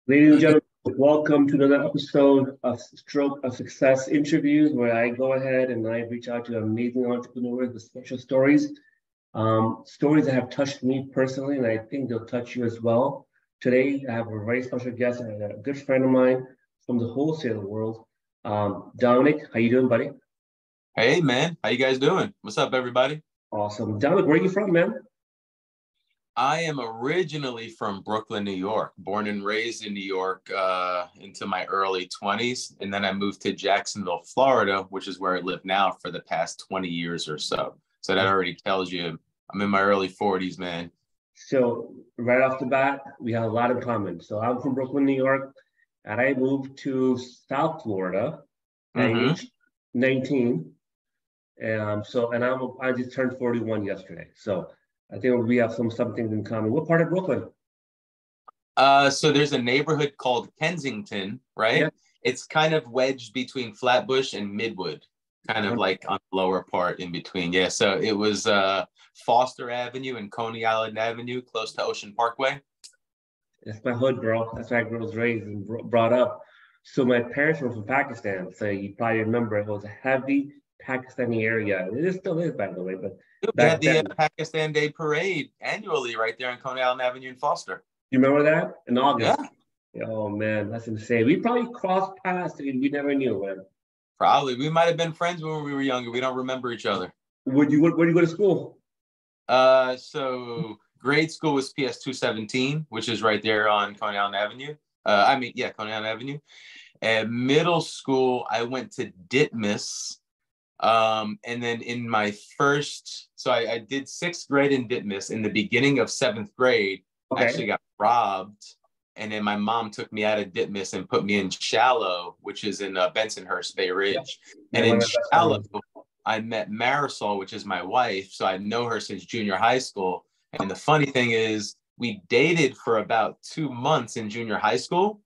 Ladies and gentlemen, welcome to another episode of Stroke of Success interviews, where I go ahead and I reach out to amazing entrepreneurs with special stories, stories that have touched me personally, and I think they'll touch you as well. Today, I have a very special guest, a good friend of mine from the wholesale world, Dominick. How you doing, buddy? Hey man, how you guys doing? What's up, everybody? Awesome. Dominick, where are you from, man? I am originally from Brooklyn, New York, born and raised in New York into my early 20s. And then I moved to Jacksonville, Florida, which is where I live now for the past 20 years or so. So that already tells you I'm in my early 40s, man. So right off the bat, we have a lot in common. So I'm from Brooklyn, New York, and I moved to South Florida at Mm-hmm. age 19. And I just turned 41 yesterday. So I think we have something in common. What part of Brooklyn? So there's a neighborhood called Kensington, right? Yeah. It's kind of wedged between Flatbush and Midwood, kind of like on the lower part in between. Yeah, so it was Foster Avenue and Coney Island Avenue, close to Ocean Parkway. That's my hood, bro. That's where I was raised and brought up. So my parents were from Pakistan. So you probably remember it was a heavy Pakistani area. It still is, by the way. But We had back the then, Pakistan Day Parade annually right there on Coney Island Avenue in Foster. you remember that? In Yeah, August. Oh, man, that's insane. We probably crossed paths and we never knew, man. probably. We might have been friends when we were younger. We don't remember each other. Where do you go to school? So grade school was PS 217, which is right there on Coney Island Avenue. Coney Island Avenue. And middle school, I went to Ditmas. And then in my I did sixth grade in Ditmas. In the beginning of seventh grade, I actually got robbed. And then my mom took me out of Ditmas and put me in Shallow, which is in Bensonhurst, Bay Ridge. Yeah. And One in of the best Shallow, times. I met Marisol, which is my wife. So I know her since junior high school. And the funny thing is, we dated for about 2 months in junior high school.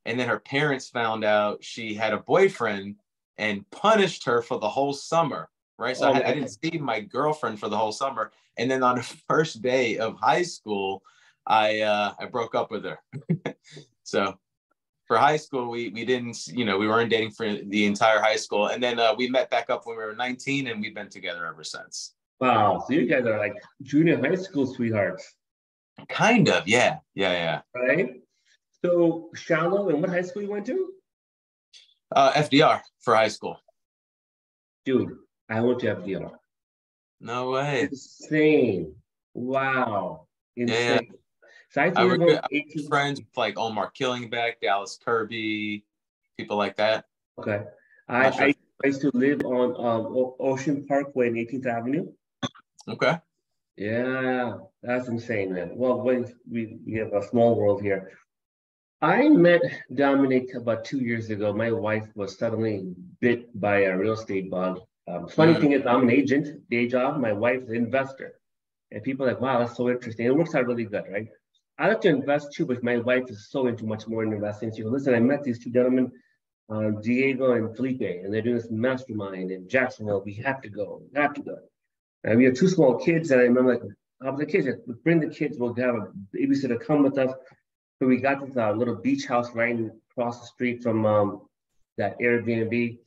And then her parents found out she had a boyfriend and punished her for the whole summer, right? So I didn't see my girlfriend for the whole summer. And then on the first day of high school, I broke up with her. So for high school, we didn't, we weren't dating for the entire high school. And then we met back up when we were 19 and we've been together ever since. Wow. So you guys are like junior high school sweethearts, Kind of, yeah. Yeah. right? So Shallow, and what high school you went to? FDR for high school. Dude, I went to FDR. No way. Insane. Wow. Yeah. Insane. So I I think was about 18. friends with like Omar Killingbeck, Dallas Kirby, people like that. Okay. Not sure. I used to live on Ocean Parkway and 18th Avenue. Okay. Yeah, that's insane, man. Well, when we have a small world here. I met Dominick about 2 years ago. My wife was suddenly bit by a real estate bug. Funny thing is, I'm an agent, day job. My wife's an investor. And people are like, wow, that's so interesting. It works out really good, right? I like to invest too, but my wife is so into much more in investing. She goes, listen, I met these two gentlemen, Diego and Felipe, and they're doing this mastermind in Jacksonville. We have to go. We have to go. And we have two small kids, and I remember like, I was like, kids, bring the kids. We'll have a babysitter come with us. So we got this little beach house right across the street from that Airbnb.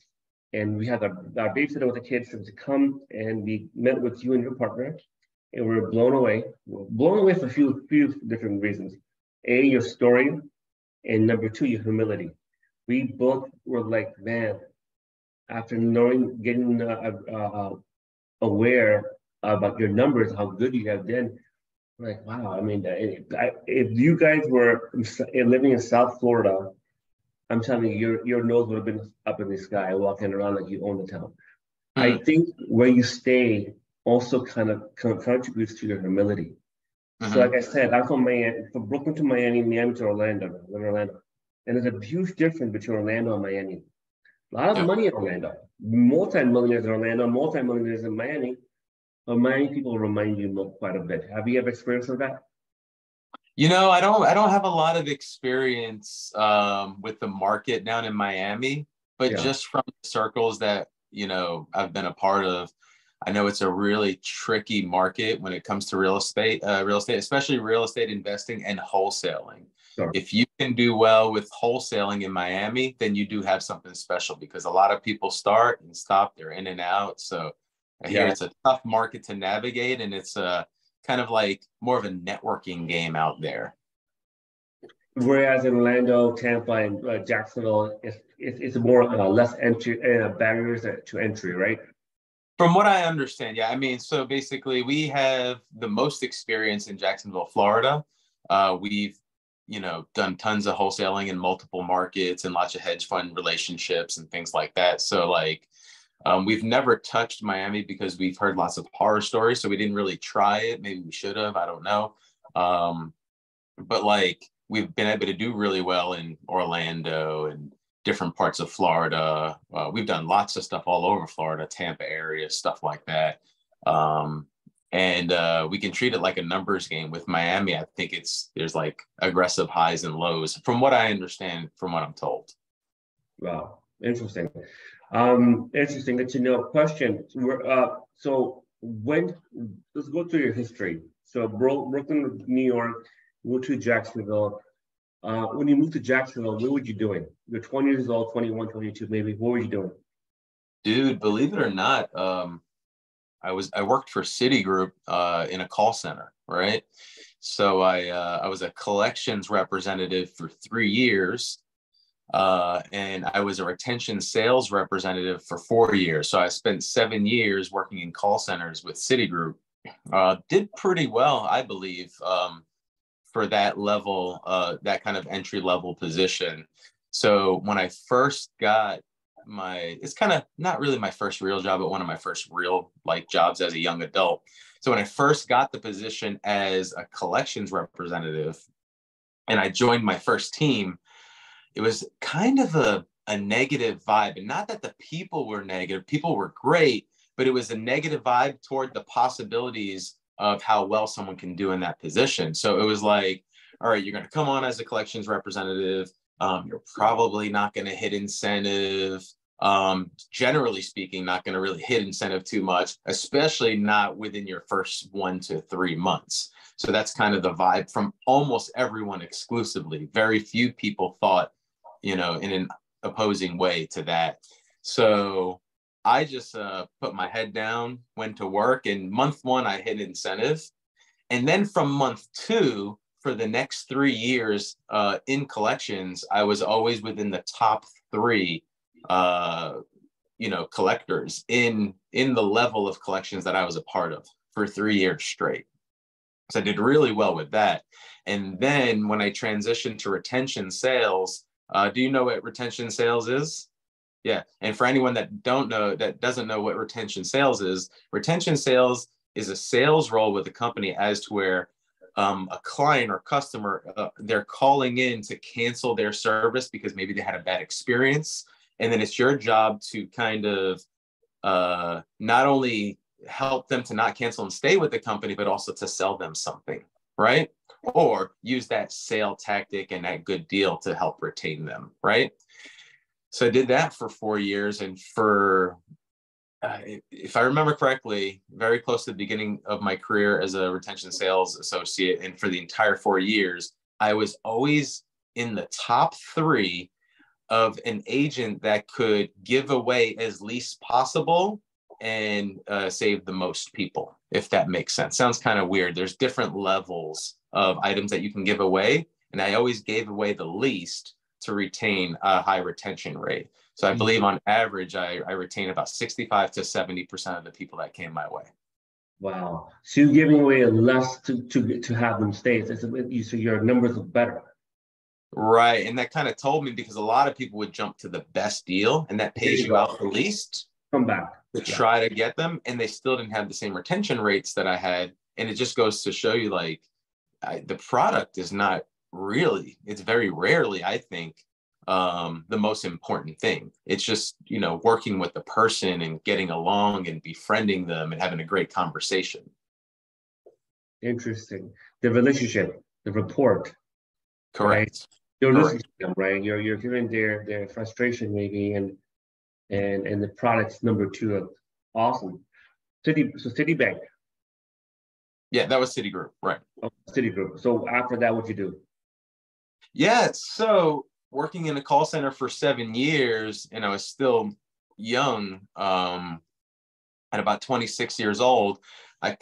And we had our babysitter with the kids to come, and we met with you and your partner, and we were blown away. We're blown away for a few different reasons. A, your story, and number two, your humility. We both were like, man, after getting aware about your numbers, how good you have been, like, wow, I mean, if you guys were living in South Florida, I'm telling you, your nose would have been up in the sky, walking around like you own the town. I think where you stay also kind of contributes to your humility. So, like I said, I'm from Miami, from Brooklyn to Miami, Miami to Orlando, I live in Orlando, and there's a huge difference between Orlando and Miami. A lot of money in Orlando, multi-millionaires in Orlando, multi-millionaires in Miami. But Miami people remind you quite a bit. Have you ever experienced that? I don't have a lot of experience with the market down in Miami, but just from the circles that, I've been a part of, I know it's a really tricky market when it comes to real estate, especially real estate investing and wholesaling. Sure. If you can do well with wholesaling in Miami, then you do have something special, because a lot of people start and stop, they're in and out. So I hear it's a tough market to navigate, and it's a kind of like more of a networking game out there. Whereas in Orlando, Tampa, and Jacksonville, it's more less entry barriers to entry, right? From what I understand, yeah. I mean, so basically we have the most experience in Jacksonville, Florida. We've, done tons of wholesaling in multiple markets and lots of hedge fund relationships and things like that. So like, we've never touched Miami because we've heard lots of horror stories. So we didn't really try it. Maybe we should have, I don't know. But like, we've been able to do really well in Orlando and different parts of Florida. We've done lots of stuff all over Florida, Tampa area, stuff like that. And we can treat it like a numbers game. With Miami, I think there's like aggressive highs and lows, from what I understand, from what I'm told. Wow, interesting. Interesting. Good to know. Question. So let's go through your history. So Brooklyn, New York, moved to Jacksonville. When you moved to Jacksonville, what were you doing? You're 20 years old, 21, 22, maybe. What were you doing? Dude, believe it or not, I worked for Citigroup in a call center, right? So I was a collections representative for 3 years, and I was a retention sales representative for 4 years. So I spent 7 years working in call centers with Citigroup. Did pretty well, I believe, for that level, that kind of entry level position. So when I first got it's kind of not really my first real job, but one of my first real like jobs as a young adult. So when I first got the position as a collections representative and I joined my first team, it was kind of a negative vibe. And not that the people were negative, people were great, but it was a negative vibe toward the possibilities of how well someone can do in that position. So it was like, all right, you're going to come on as a collections representative. You're probably not going to hit incentive. Generally speaking, not going to really hit incentive too much, especially not within your first 1 to 3 months. So that's kind of the vibe from almost everyone exclusively. Very few people thought, in an opposing way to that. So I just put my head down, went to work, and month 1, I hit incentive. And then from month 2, for the next 3 years in collections, I was always within the top 3, collectors in the level of collections that I was a part of for 3 years straight. So I did really well with that. And then when I transitioned to retention sales, do you know what retention sales is? Yeah. And for anyone that doesn't know what retention sales is a sales role with a company as to where a client or customer, they're calling in to cancel their service because maybe they had a bad experience. And then it's your job to kind of not only help them to not cancel and stay with the company, but also to sell them something, right? Or use that sale tactic and that good deal to help retain them, right? So I did that for 4 years. And for if I remember correctly, very close to the beginning of my career as a retention sales associate, and for the entire 4 years, I was always in the top 3 of an agent that could give away as least possible and save the most people, if that makes sense. Sounds kind of weird. There's different levels of items that you can give away, and I always gave away the least to retain a high retention rate. So I believe on average, I retain about 65 to 70% of the people that came my way. Wow. So you're giving away less to have them stay. So your numbers look better. Right. And that kind of told me, because a lot of people would jump to the best deal and that pays you out the least. Come back. To try to get them. And they still didn't have the same retention rates that I had. And it just goes to show you, like, the product is not really, it's very rarely, I think, the most important thing. It's just, working with the person and getting along and befriending them and having a great conversation. Interesting. The relationship, the rapport. Correct. Right? You're listening to them, right? You're hearing their frustration maybe, and the product's number 2. Awesome. Citibank. Yeah, that was Citigroup, right? Oh, Citigroup. So after that, what'd you do? Yeah, so working in a call center for 7 years, and I was still young, at about 26 years old, I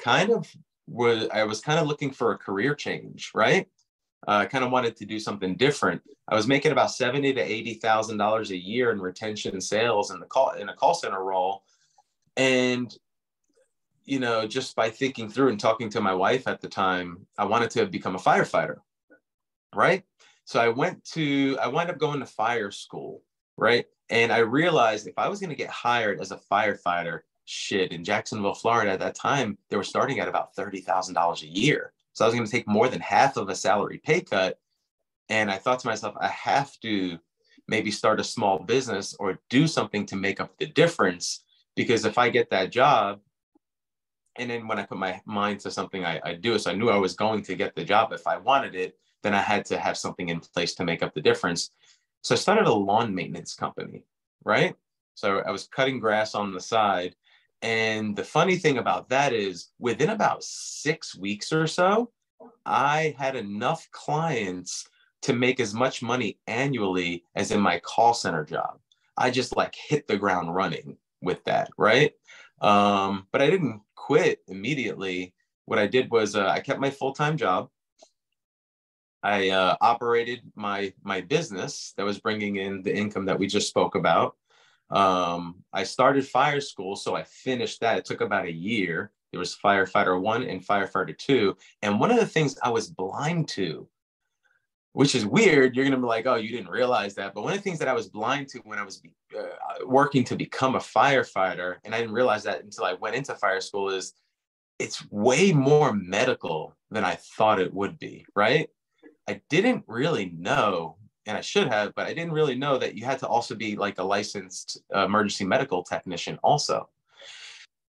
was kind of looking for a career change, right? I kind of wanted to do something different. I was making about $70,000 to $80,000 a year in retention sales in a call center role, and just by thinking through and talking to my wife at the time, I wanted to become a firefighter, right? So I wound up going to fire school, right? And I realized if I was going to get hired as a firefighter, shit, in Jacksonville, Florida at that time, they were starting at about $30,000 a year. So I was going to take more than half of a salary pay cut. And I thought to myself, I have to maybe start a small business or do something to make up the difference. Because if I get that job, and then when I put my mind to something, I do it. So I knew I was going to get the job if I wanted it, then I had to have something in place to make up the difference. So I started a lawn maintenance company, right? So I was cutting grass on the side. And the funny thing about that is within about 6 weeks or so, I had enough clients to make as much money annually as in my call center job. I just hit the ground running with that, right? But I didn't quit immediately. What I did was I kept my full-time job. I operated my business that was bringing in the income that we just spoke about. I started fire school, so I finished that. It took about a year. There was firefighter 1 and firefighter 2. And one of the things I was blind to, which is weird, you're going to be like, oh, you didn't realize that. But one of the things that I was blind to when I was working to become a firefighter, and I didn't realize that until I went into fire school, is it's way more medical than I thought it would be, right? I didn't really know, and I should have, but I didn't really know that you had to also be a licensed emergency medical technician also.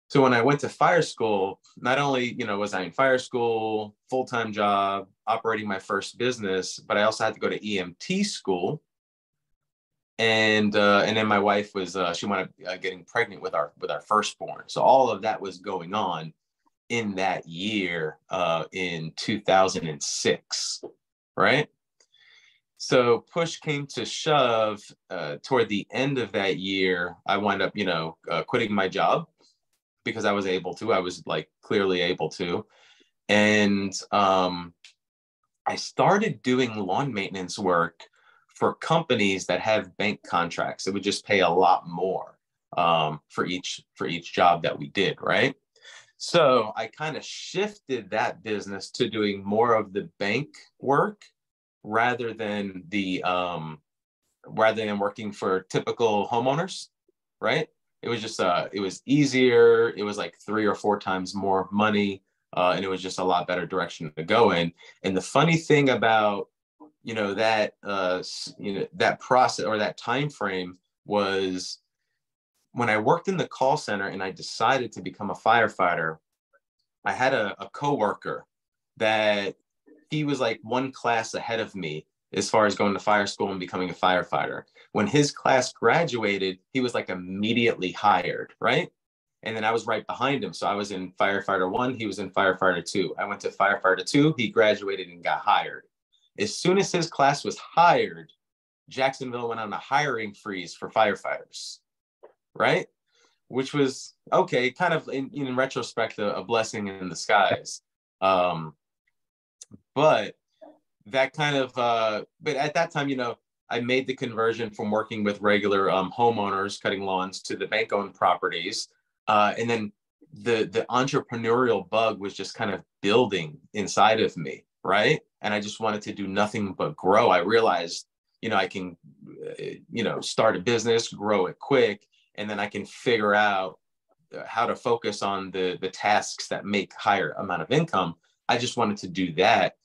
So when I went to fire school, not only, was I in fire school, full-time job, operating my first business, but I also had to go to EMT school. And then my wife was, she wound up getting pregnant with our firstborn. So all of that was going on in that year, in 2006, right? So push came to shove toward the end of that year. I wound up, quitting my job because I was able to. I was clearly able to. And I started doing lawn maintenance work for companies that have bank contracts. It would just pay a lot more for each job that we did, right? So I kind of shifted that business to doing more of the bank work rather than working for typical homeowners, right? It was just it was easier. It was 3 or 4 times more money, and it was just a lot better direction to go in. And the funny thing about that process or that time frame was when I worked in the call center and I decided to become a firefighter. I had a coworker that he was one class ahead of me as far as going to fire school and becoming a firefighter. When his class graduated, he was immediately hired, right? And then I was right behind him. So I was in firefighter 1, he was in firefighter 2. I went to firefighter 2, he graduated and got hired. As soon as his class was hired, Jacksonville went on a hiring freeze for firefighters, right? Which was, okay, kind of in retrospect, a blessing in disguise. But that kind of, but at that time, I made the conversion from working with regular homeowners cutting lawns to the bank-owned properties. And then the entrepreneurial bug was just kind of building inside of me, right? And I just wanted to do nothing but grow. I realized, I can, start a business, grow it quick, and then I can figure out how to focus on the tasks that make higher amount of income. I just wanted to do that.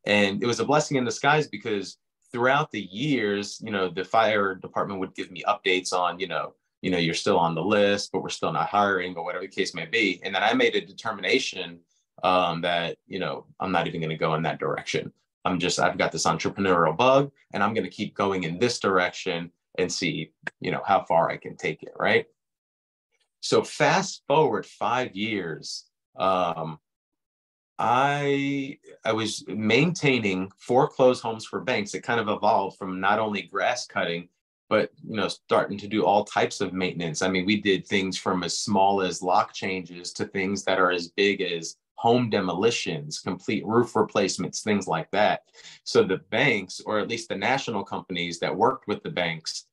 And it was a blessing in disguise because throughout the years, the fire department would give me updates on, you're still on the list, but we're still not hiring or whatever the case may be. And then I made a determination that, I'm not even going to go in that direction. I've got this entrepreneurial bug and I'm going to keep going in this direction and see, how far I can take it. Right. So fast forward 5 years, I was maintaining foreclosed homes for banks. It kind of evolved from not only grass cutting, but starting to do all types of maintenance. I mean, we did things from as small as lock changes to things that are as big as home demolitions, complete roof replacements, things like that. So the banks, or at least the national companies that worked with the banks,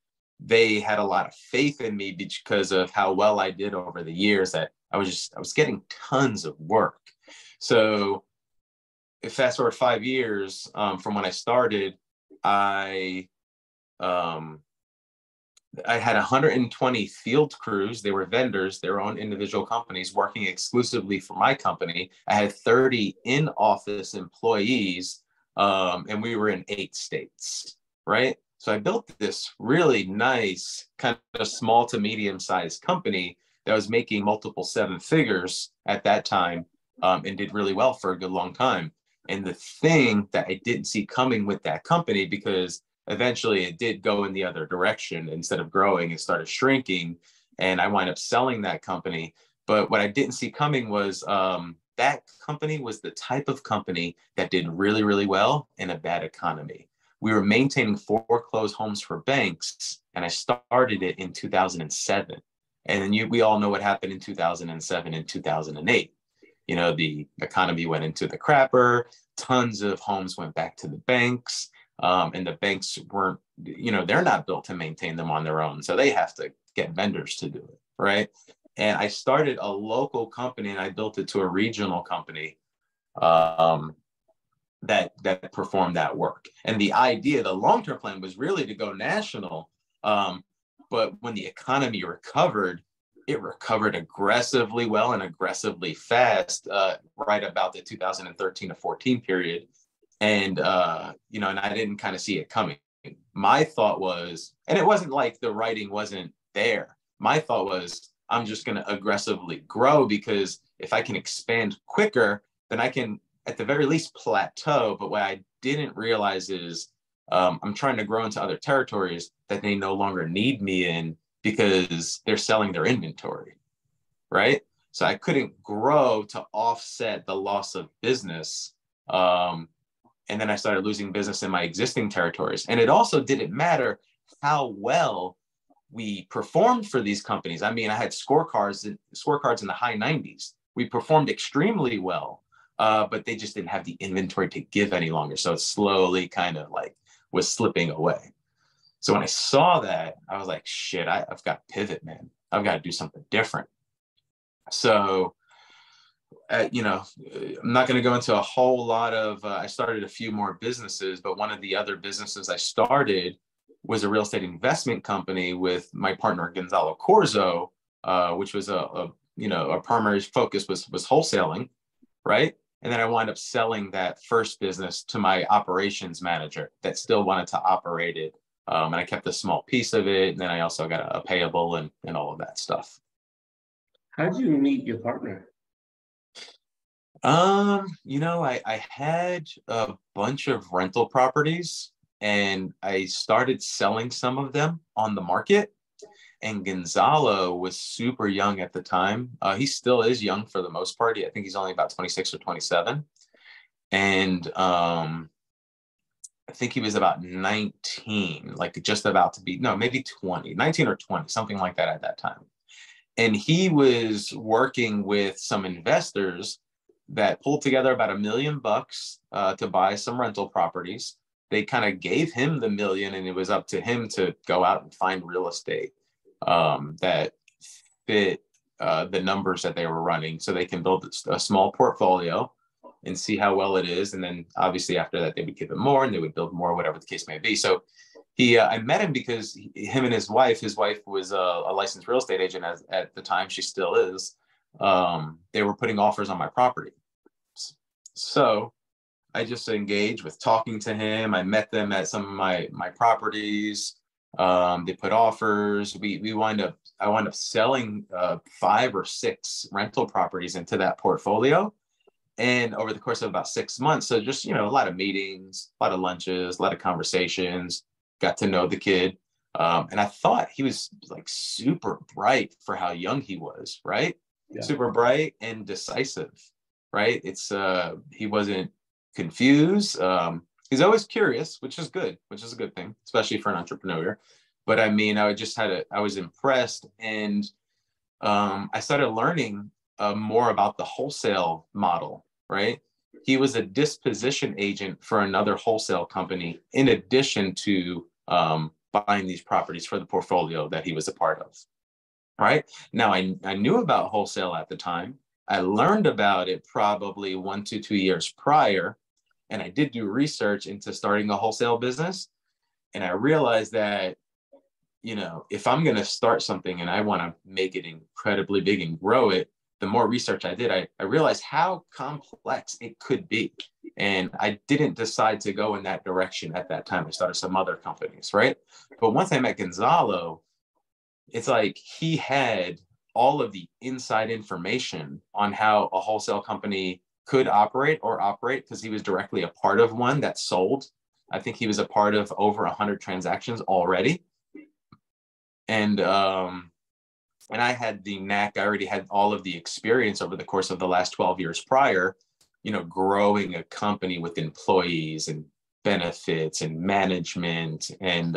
they had a lot of faith in me because of how well I did over the years, that I was getting tons of work. So fast forward 5 years from when I started, I had 120 field crews. They were vendors, their own individual companies working exclusively for my company. I had 30 in-office employees, and we were in 8 states, right? So I built this really nice kind of small to medium-sized company that was making multiple 7 figures at that time, and did really well for a good long time. And the thing that I didn't see coming with that company, because eventually it did go in the other direction. Instead of growing, it started shrinking, and I wound up selling that company. But what I didn't see coming was that company was the type of company that did really, really well in a bad economy. We were maintaining foreclosed homes for banks, and I started it in 2007. And then we all know what happened in 2007 and 2008. The economy went into the crapper, tons of homes went back to the banks, and the banks weren't, they're not built to maintain them on their own. So they have to get vendors to do it, right? And I started a local company, and I built it to a regional company that performed that work. And the idea, the long-term plan, was really to go national. But when the economy recovered, it recovered aggressively well and aggressively fast, right about the 2013 to 14 period. And, and I didn't kind of see it coming. My thought was, and it wasn't like the writing wasn't there. My thought was, I'm just going to aggressively grow, because if I can expand quicker, then I can, at the very least, plateau. But what I didn't realize is I'm trying to grow into other territories that they no longer need me in, because they're selling their inventory, right? So I couldn't grow to offset the loss of business. And then I started losing business in my existing territories. And it also didn't matter how well we performed for these companies. I mean, I had scorecards in the high 90s. We performed extremely well, but they just didn't have the inventory to give any longer. So it slowly kind of like was slipping away. So when I saw that, I was like, shit, I've got to pivot, man. I've got to do something different. So, I'm not going to go into a whole lot of, I started a few more businesses, but one of the other businesses I started was a real estate investment company with my partner, Gonzalo Corzo, which was a primary focus was wholesaling, right? And then I wound up selling that first business to my operations manager that still wanted to operate it. And I kept a small piece of it. And then I also got a payable and all of that stuff. How did you meet your partner? I had a bunch of rental properties, and I started selling some of them on the market. And Gonzalo was super young at the time. He still is young for the most part. I think he's only about 26 or 27. And I think he was about 19, like just about to be, no, maybe 20, 19 or 20, something like that at that time. And he was working with some investors that pulled together about $1 million to buy some rental properties. They kind of gave him the $1 million, and it was up to him to go out and find real estate that fit the numbers that they were running, so they can build a small portfolio and see how well it is. And then obviously after that, they would give him more, and they would build more, whatever the case may be. So I met him because him and his wife was a licensed real estate agent at the time. She still is. They were putting offers on my property. So I just engaged with talking to him. I met them at some of my properties. They put offers. I wound up selling 5 or 6 rental properties into that portfolio. And over the course of about 6 months, so just, a lot of meetings, a lot of lunches, a lot of conversations, got to know the kid. And I thought he was like super bright for how young he was, right? Yeah. Super bright and decisive, right? It's he wasn't confused. He's always curious, which is good, which is a good thing, especially for an entrepreneur. But I mean, I was impressed, and I started learning more about the wholesale model, right? He was a disposition agent for another wholesale company, in addition to buying these properties for the portfolio that he was a part of, right? Now, I knew about wholesale at the time. I learned about it probably 1 to 2 years prior, and I did do research into starting a wholesale business. And I realized that, you know, if I'm going to start something and I want to make it incredibly big and grow it, the more research I did, I realized how complex it could be. And I didn't decide to go in that direction at that time. I started some other companies, right? But once I met Gonzalo, it's like he had all of the inside information on how a wholesale company could operate, because he was directly a part of one that sold. I think he was a part of over 100 transactions already. And I had the knack. I already had all of the experience over the course of the last 12 years prior, you know, growing a company with employees and benefits and management and,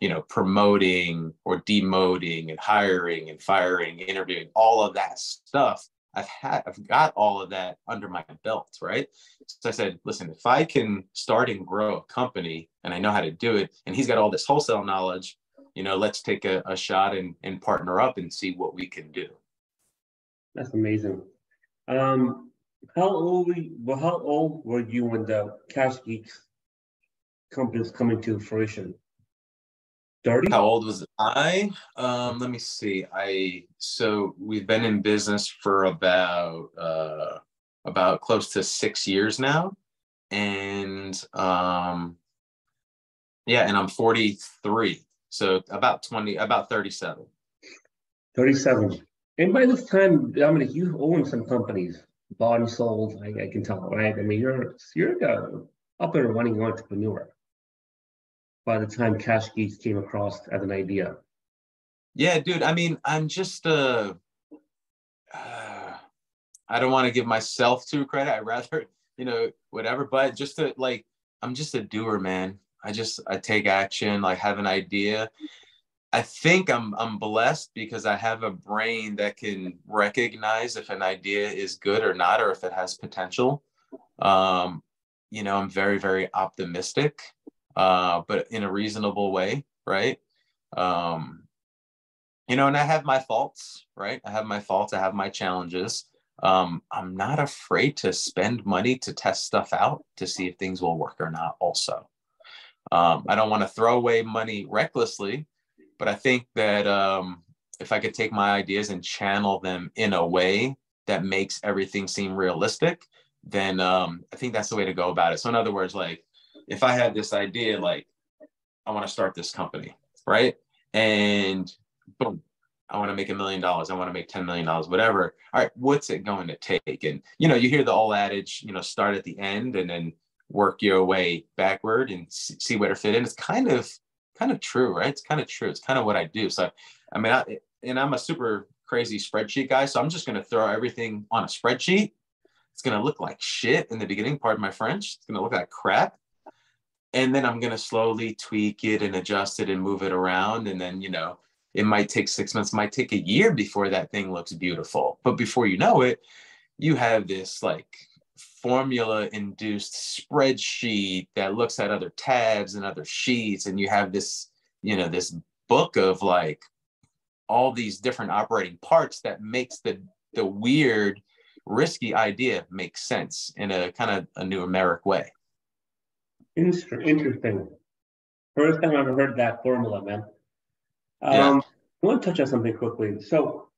you know, promoting or demoting and hiring and firing, interviewing, all of that stuff. I've got all of that under my belt, right? So I said, listen, if I can start and grow a company and I know how to do it, and he's got all this wholesale knowledge, you know, let's take a shot and partner up and see what we can do. That's amazing. How old were you when the Cash Geeks company was coming to fruition? 30? How old was I? Let me see. So we've been in business for about close to 6 years now. And yeah, and I'm 43. So about 37. 37. And by this time, Dominic, you own some companies, bought and sold, I can tell, right? I mean, you're the up and running entrepreneur by the time Cash Geeks came across as an idea. Yeah, dude. I mean, I'm just I don't want to give myself too credit. I'd rather, you know, whatever, but just to like, I'm just a doer, man. I take action, like have an idea. I think I'm blessed because I have a brain that can recognize if an idea is good or not, or if it has potential. You know, I'm very, very optimistic, but in a reasonable way, right? You know, and I have my faults, right? I have my faults. I have my challenges. I'm not afraid to spend money to test stuff out to see if things will work or not also. I don't want to throw away money recklessly, but I think that if I could take my ideas and channel them in a way that makes everything seem realistic, then I think that's the way to go about it. So in other words, like if I had this idea, like I want to start this company, right? And boom, I want to make $1 million. I want to make $10 million, whatever. All right, what's it going to take? And, you know, you hear the old adage, you know, start at the end and then work your way backward and see where to fit in. It's kind of true, right? It's kind of true. It's kind of what I do. So, I mean, I'm a super crazy spreadsheet guy. So I'm just going to throw everything on a spreadsheet. It's going to look like shit in the beginning, pardon my French. It's going to look like crap. And then I'm going to slowly tweak it and adjust it and move it around. And then, you know, it might take 6 months, might take a year before that thing looks beautiful. But before you know it, you have this like formula induced spreadsheet that looks at other tabs and other sheets. And you have this, you know, this book of like all these different operating parts that makes the weird, risky idea make sense in a kind of a numeric way. Interesting. First time I've ever heard that formula, man. Yeah. I want to touch on something quickly. So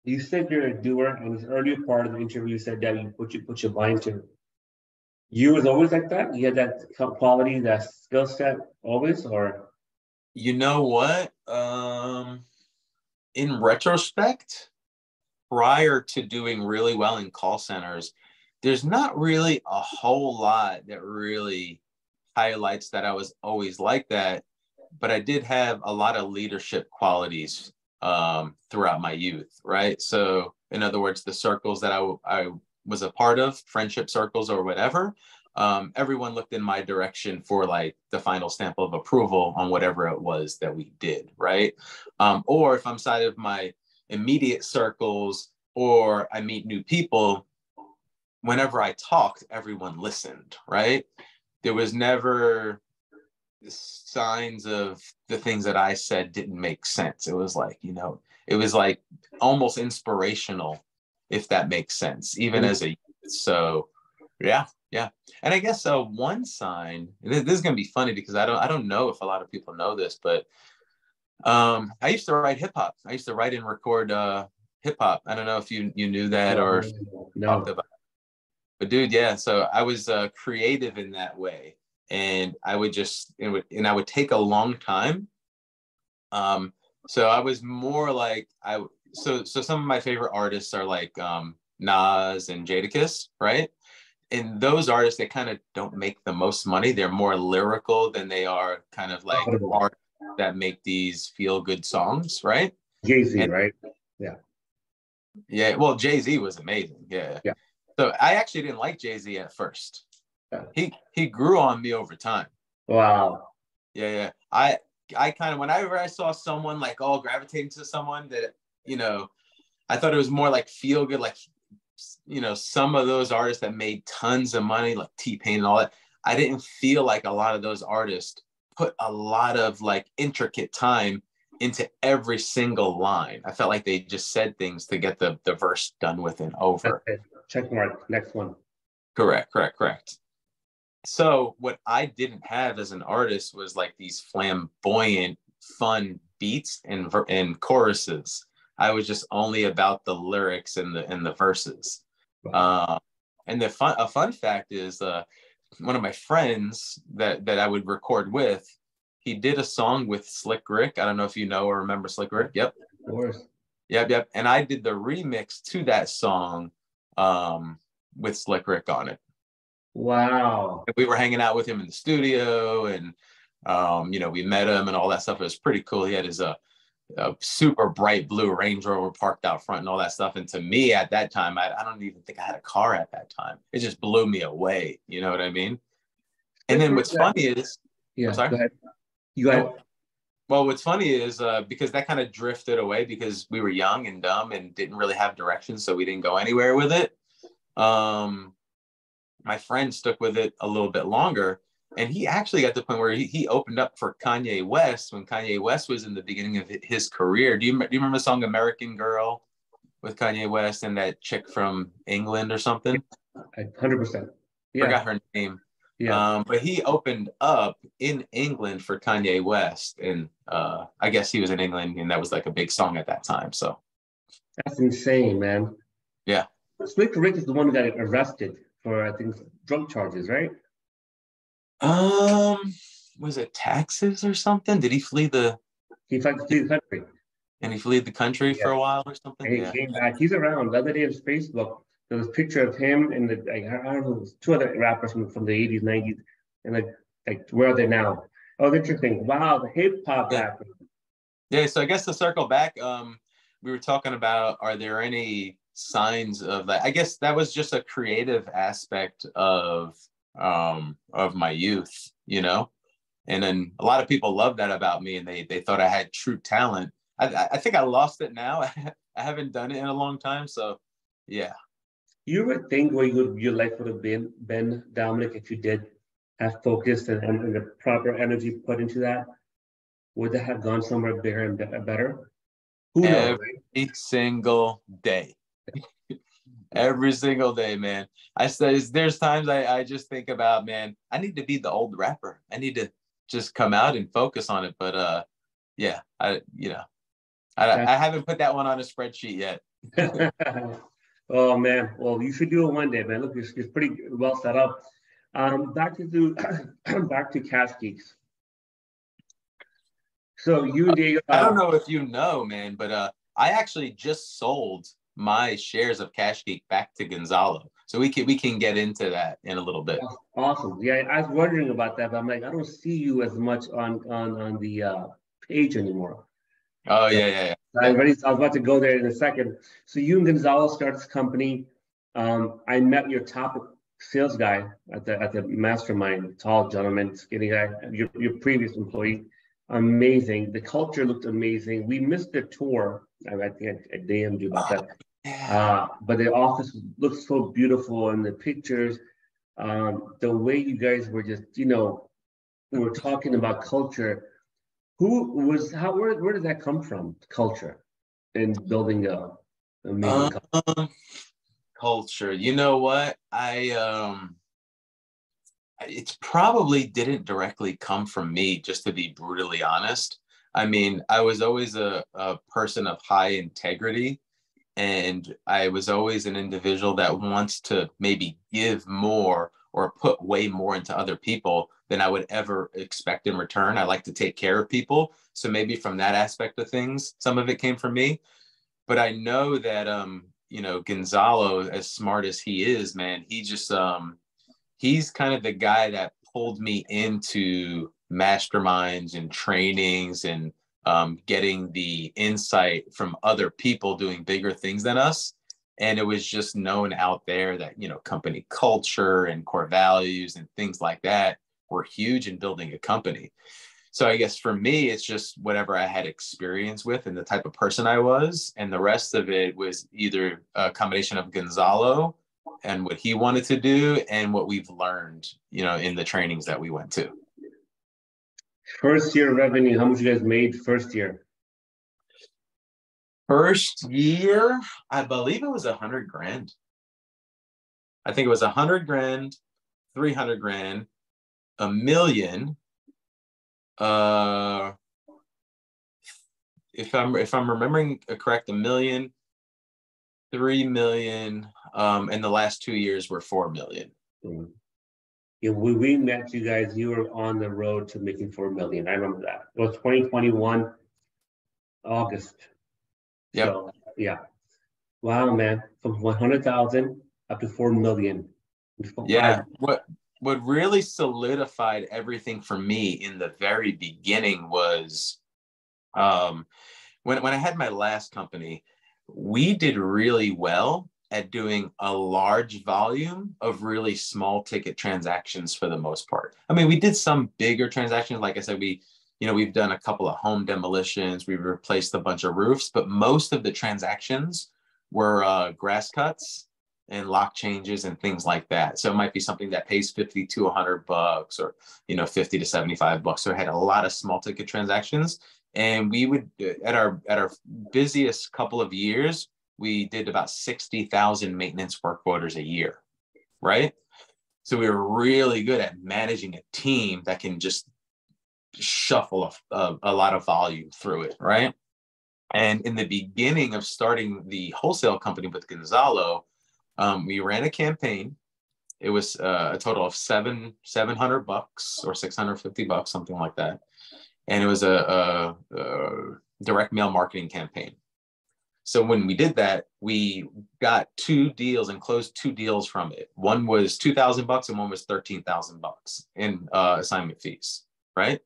you said you're a doer, and this earlier part of the interview you said that you put your mind to. You was always like that? You had that quality, that skill set always, or? You know what? In retrospect, prior to doing really well in call centers, there's not really a whole lot that really highlights that I was always like that. but I did have a lot of leadership qualities throughout my youth, right? So in other words, the circles that I was a part of, friendship circles or whatever, everyone looked in my direction for like the final stamp of approval on whatever it was that we did, right? Or if I'm side of my immediate circles or I meet new people, whenever I talked, everyone listened, right? There was never signs of the things that I said didn't make sense. It was like, you know, it was like almost inspirational, if that makes sense, even as a youth. So yeah. And I guess one sign, this is gonna be funny because I don't know if a lot of people know this, but I used to write hip hop. I used to write and record hip hop. I don't know if you knew that or if you talked about it. But dude, yeah. So I was creative in that way, and I would take a long time. So I was more like so some of my favorite artists are like Nas and Jadakiss, right? And those artists, they kind of don't make the most money. They're more lyrical than they are kind of like art that make these feel good songs, right? Jay-Z, right? Yeah. Yeah. Well, Jay-Z was amazing. Yeah. So I actually didn't like Jay-Z at first. Yeah. He grew on me over time. Wow. Yeah. I kind of, whenever I saw someone like all gravitating to someone that, you know, I thought it was more like feel good, like, you know, some of those artists that made tons of money, like T-Pain and all that, I didn't feel like a lot of those artists put a lot of like intricate time into every single line. I felt like they just said things to get the verse done with and over. Check mark, next one. Correct. So what I didn't have as an artist was like these flamboyant, fun beats and choruses. I was just only about the lyrics and the verses. Wow. And a fun fact is one of my friends that I would record with, he did a song with Slick Rick. I don't know if you know or remember Slick Rick. Yep. Of course. Yep. And I did the remix to that song with Slick Rick on it. Wow. We were hanging out with him in the studio and, you know, we met him and all that stuff. It was pretty cool. He had his a super bright blue Range Rover parked out front and all that stuff. And to me at that time, I don't even think I had a car at that time. It just blew me away. You know what I mean? And then what's funny is, yeah, I'm sorry. Go ahead. You go ahead. Well, what's funny is because that kind of drifted away because we were young and dumb and didn't really have direction. So we didn't go anywhere with it. My friend stuck with it a little bit longer. And he actually got to the point where he opened up for Kanye West when Kanye West was in the beginning of his career. Do you remember the song American Girl with Kanye West and that chick from England or something? 100%. Yeah. Forgot her name. Yeah. But he opened up in England for Kanye West. And I guess he was in England and that was like a big song at that time. So that's insane, man. Yeah. Slick Rick is the one who got arrested for, I think, drug charges, right? Was it taxes or something? Did he flee the country? And he fled the country for a while or something? And he came back. He's around. The other day on Facebook, there was a picture of him and I don't know, two other rappers from the 80s, 90s, and like where are they now? Oh, interesting. Wow, the hip hop rappers. Yeah, so I guess to circle back, we were talking about, are there any signs of that? I guess that was just a creative aspect of my youth, you know? And then a lot of people loved that about me and they thought I had true talent. I think I lost it now. I haven't done it in a long time. So yeah. You ever think where your life would have been, Dominick, if you did have focused and the proper energy put into that? Would that have gone somewhere bigger and better? Who knows? Every single day. Every single day, man. There's times I just think about, man, I need to be the old rapper. I need to just come out and focus on it. But yeah, I haven't put that one on a spreadsheet yet. Oh man, well, you should do it one day, man. Look, you're pretty well set up. Back to Cash Geeks. So I don't know if you know, man, but I actually just sold my shares of Cash Geek back to Gonzalo. So we can get into that in a little bit. Awesome. Yeah, I was wondering about that, but I'm like, I don't see you as much on the page anymore. Oh, yeah. I was about to go there in a second. So you and Gonzalo start this company. I met your top sales guy at the mastermind, tall gentleman, skinny guy, your previous employee. Amazing. The culture looked amazing. We missed the tour. I think I DM'd you about that. But the office looks so beautiful in the pictures. The way you guys were just, we were talking about culture. Where did that come from? Culture and building a amazing culture. Culture. You know what? It probably didn't directly come from me, just to be brutally honest. I mean, I was always a person of high integrity, and I was always an individual that wants to maybe give more or put way more into other people than I would ever expect in return. I like to take care of people. So maybe from that aspect of things, some of it came from me. But I know that, Gonzalo, as smart as he is, man, he just, he's kind of the guy that pulled me into masterminds and trainings and getting the insight from other people doing bigger things than us. And it was just known out there that, company culture and core values and things like that were huge in building a company. So I guess for me, it's just whatever I had experience with and the type of person I was. And the rest of it was either a combination of Gonzalo and what he wanted to do and what we've learned, in the trainings that we went to. First year revenue, how much you guys made first year? First year, I believe it was $100,000. I think it was $100,000, $300,000, $1 million. If I'm remembering correct, $1 million, $3 million, and the last 2 years were $4 million. Yeah, when we met you guys, you were on the road to making $4 million. I remember that. It was 2021, August. Yep. So, yeah. Wow, man. From 100,000 up to 4 million. Yeah. What really solidified everything for me in the very beginning was when I had my last company, we did really well at doing a large volume of really small ticket transactions for the most part. I mean, we did some bigger transactions. Like I said, we've done a couple of home demolitions. We've replaced a bunch of roofs, but most of the transactions were grass cuts and lock changes and things like that. So it might be something that pays $50 to $100 or, $50 to $75. So it had a lot of small ticket transactions. And we would, at our busiest couple of years, we did about 60,000 maintenance work orders a year, right? So we were really good at managing a team that can just shuffle a lot of volume through it, right? And in the beginning of starting the wholesale company with Gonzalo, we ran a campaign. It was a total of $700 or $650, something like that. And it was a direct mail marketing campaign. So when we did that, we got 2 deals and closed 2 deals from it. One was $2,000 and one was $13,000 in assignment fees, right?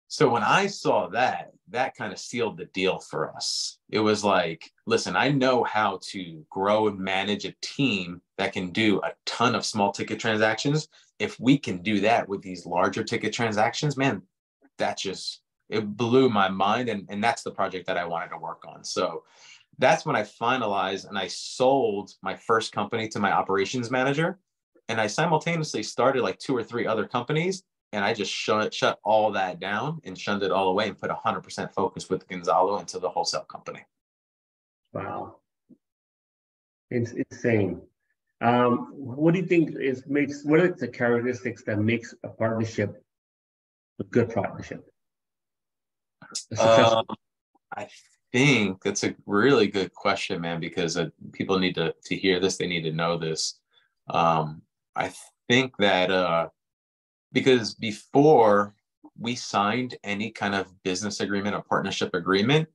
So when I saw that kind of sealed the deal for us. It was like, listen, I know how to grow and manage a team that can do a ton of small ticket transactions. If we can do that with these larger ticket transactions, man, it blew my mind. And that's the project that I wanted to work on. So that's when I finalized and I sold my first company to my operations manager. And I simultaneously started like 2 or 3 other companies. And I just shut all that down and shunned it all away and put 100% focus with Gonzalo into the wholesale company. Wow. It's insane. What do you think what are the characteristics that makes a partnership a good partnership? I think that's a really good question, man, because people need to hear this. They need to know this. I think that because before we signed any kind of business agreement or partnership agreement,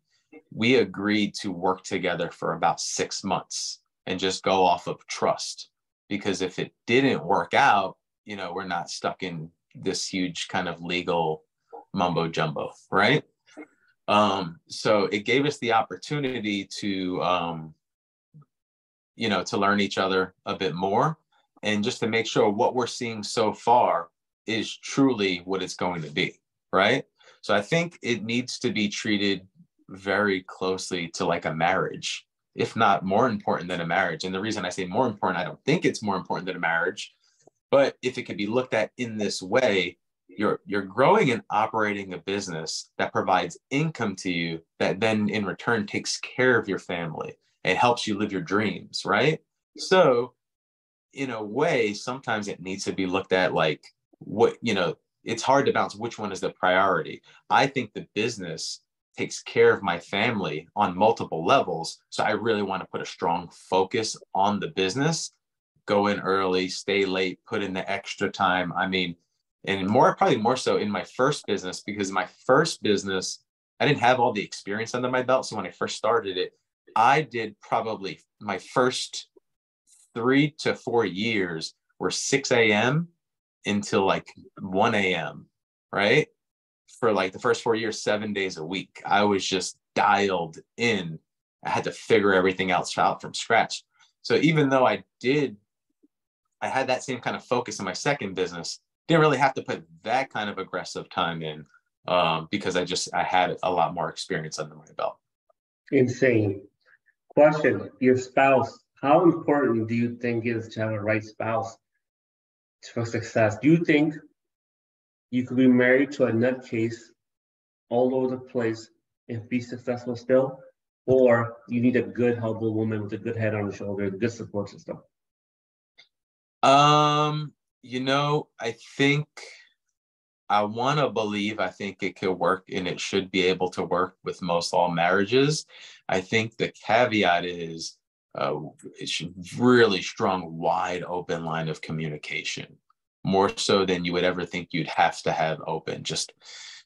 we agreed to work together for about 6 months and just go off of trust. because if it didn't work out, you know, we're not stuck in this huge kind of legal mumbo jumbo, right? So it gave us the opportunity to, you know, to learn each other a bit more, and just to make sure what we're seeing so far is truly what it's going to be, right? So I think it needs to be treated very closely to like a marriage, if not more important than a marriage. And the reason I say more important, I don't think it's more important than a marriage, but if it could be looked at in this way, you're growing and operating a business that provides income to you, that then in return takes care of your family and helps you live your dreams, right? So in a way, sometimes it needs to be looked at like, what, you know, it's hard to balance which one is the priority. I think the business takes care of my family on multiple levels. So I really want to put a strong focus on the business, go in early, stay late, put in the extra time. I mean, and probably more so in my first business, because my first business, I didn't have all the experience under my belt. So when I first started it, I did probably my first 3 to 4 years were 6 a.m. until like 1 a.m. right? For like the first 4 years, 7 days a week. I was just dialed in. I had to figure everything else out from scratch. So even though I had that same kind of focus in my second business, didn't really have to put that kind of aggressive time in, because I had a lot more experience under my belt. Insane. Question, your spouse, how important do you think is to have a right spouse for success? Do you think you could be married to a nutcase all over the place and be successful still? Or you need a good, humble woman with a good head on the shoulder, a good support system? You know, I think I want to believe, I think it could work, and it should be able to work with most all marriages. I think the caveat is it's really strong, wide open line of communication, more so than you would ever think you'd have to have open. Just,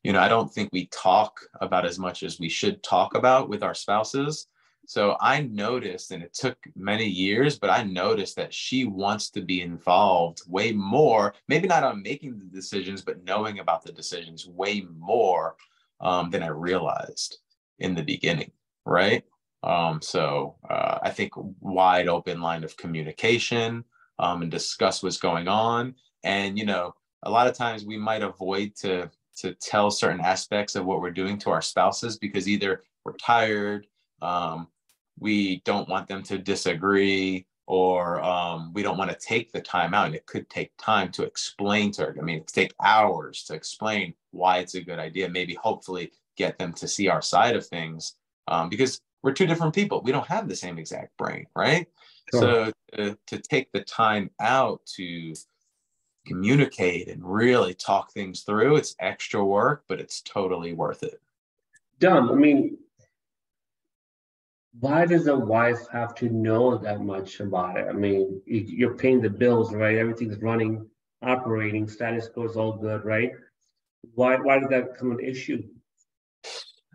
you know, I don't think we talk about as much as we should talk about with our spouses. So I noticed, and it took many years, but I noticed that she wants to be involved way more, maybe not on making the decisions, but knowing about the decisions way more than I realized in the beginning, right? So I think wide open line of communication, and discuss what's going on. And, you know, a lot of times we might avoid to tell certain aspects of what we're doing to our spouses because either we're tired, we don't want them to disagree, or we don't want to take the time out. And it could take time to explain to her. I mean, it could take hours to explain why it's a good idea, maybe hopefully get them to see our side of things, because we're two different people. We don't have the same exact brain, right? Sure. So to take the time out to communicate and really talk things through, it's extra work, but it's totally worth it. Dom, I mean, why does a wife have to know that much about it? I mean, you're paying the bills, right? Everything's running, operating, status quo is all good, right? Why did that become an issue?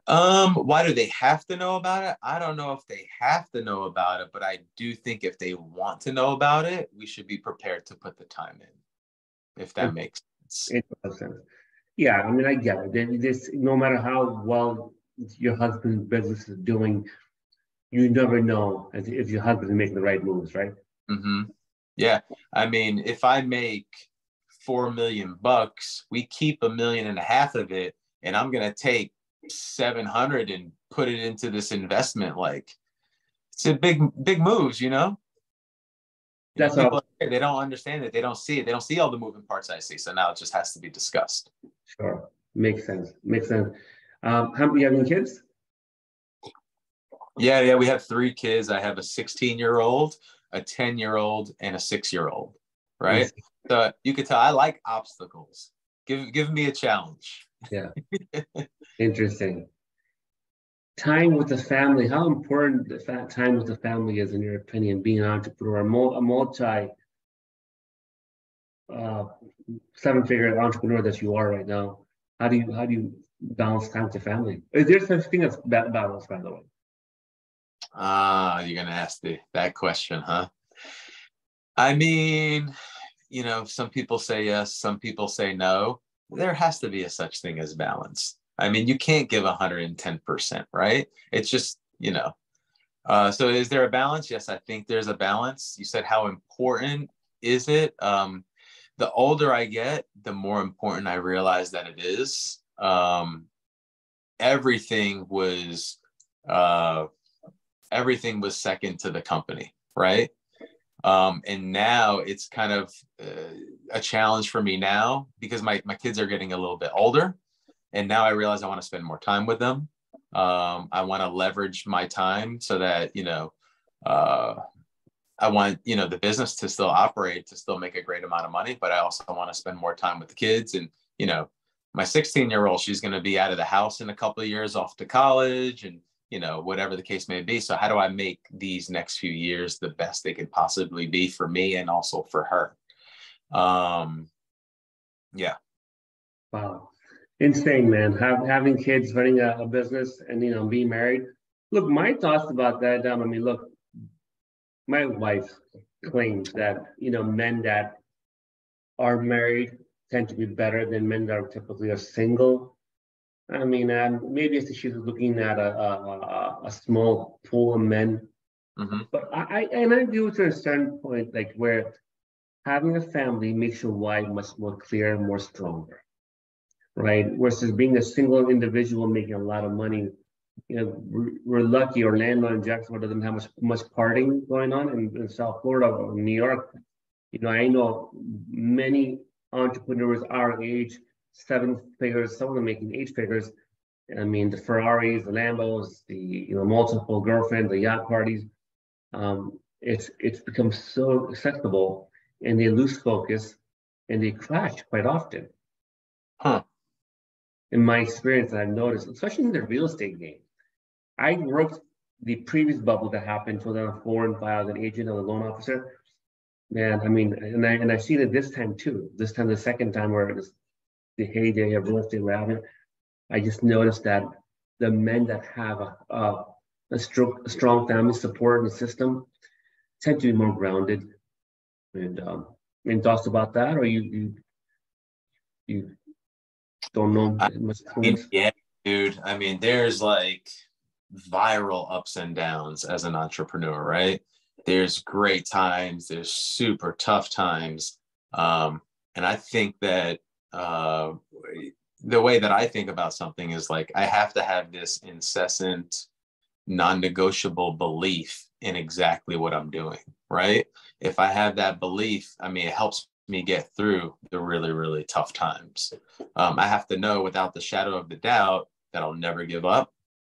Why do they have to know about it? I don't know if they have to know about it, but I do think if they want to know about it, we should be prepared to put the time in, if that makes sense. It makes sense. Yeah, I mean, I get it. This, no matter how well your husband's business is doing, you never know if your husband is making the right moves, right? Mm-hmm. Yeah, I mean, if I make $4 million, we keep $1.5 million of it, and I'm gonna take 700 and put it into this investment. Like, it's a big moves, you know. That's people, they don't understand it. They don't see it. They don't see all the moving parts I see. So now it just has to be discussed. Sure, makes sense. How many have any kids? Yeah, we have 3 kids. I have a 16-year-old, a 10-year-old, and a 6-year-old. Right. So you could tell I like obstacles. Give me a challenge. Yeah. Interesting. Time with the family. How important time with the family is, in your opinion, being an entrepreneur, a multi seven-figure entrepreneur that you are right now? How do you balance time with the family? Is there such thing as balance, by the way? You're gonna ask that question, huh? I mean, you know, some people say yes, some people say no. There has to be a such thing as balance. I mean, you can't give 110%, right? It's just, you know. So is there a balance? Yes, I think there's a balance. You said how important is it? The older I get, the more important I realize that it is. Everything was second to the company, right? And now it's kind of a challenge for me now because my kids are getting a little bit older, and now I realize I want to spend more time with them. I want to leverage my time so that, you know, I want, you know, the business to still operate, to still make a great amount of money, but I also want to spend more time with the kids. And, you know, my 16-year-old, she's going to be out of the house in a couple of years, off to college, and, you know, whatever the case may be. So how do I make these next few years the best they could possibly be for me and also for her? Yeah. Wow. Insane, man. Having kids, running a business, and, you know, being married. Look, my thoughts about that, I mean, look, my wife claims that, you know, men that are married tend to be better than men that are typically are single. I mean, maybe it's she's looking at a small pool of men. Mm-hmm. But I agree with her at a certain point, like where having a family makes your why much more clear and more stronger, right? Versus being a single individual making a lot of money. You know, we're lucky. Orlando and Jacksonville doesn't have much partying going on in South Florida or New York. You know, I know many entrepreneurs our age, 7 figures, some of them making 8 figures. I mean, the Ferraris, the Lambos, the, you know, multiple girlfriends, the yacht parties. It's become so acceptable, and they lose focus, and they crash quite often. Huh. In my experience, I've noticed, especially in the real estate game. I worked the previous bubble that happened 2004 and 5. I was an agent and a loan officer. Man, I mean, and I seen it this time too. This time, the second time where it was the heyday of real estate having, I just noticed that the men that have a strong family support in the system tend to be more grounded. And any thoughts about that, or you don't know much? Yeah, dude. I mean, there's like viral ups and downs as an entrepreneur, right? There's great times, there's super tough times. And I think that the way that I think about something is like, I have to have this incessant, non-negotiable belief in exactly what I'm doing, right? If I have that belief, I mean, it helps me get through the really, really tough times. I have to know without the shadow of the doubt that I'll never give up.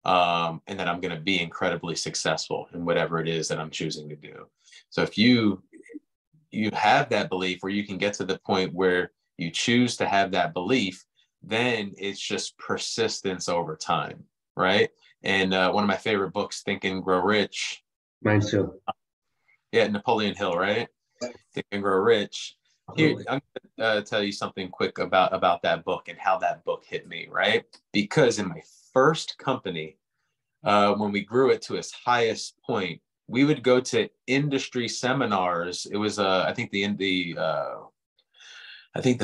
And that I'm going to be incredibly successful in whatever it is that I'm choosing to do. So if you have that belief, where you can get to the point where you choose to have that belief, then it's just persistence over time, right? And one of my favorite books, Think and Grow Rich. Mine too. Yeah, Napoleon Hill, right? Think and Grow Rich. Here, I'm going to tell you something quick about that book and how that book hit me, right? Because in my first company, when we grew it to its highest point, we would go to industry seminars. It was, I think the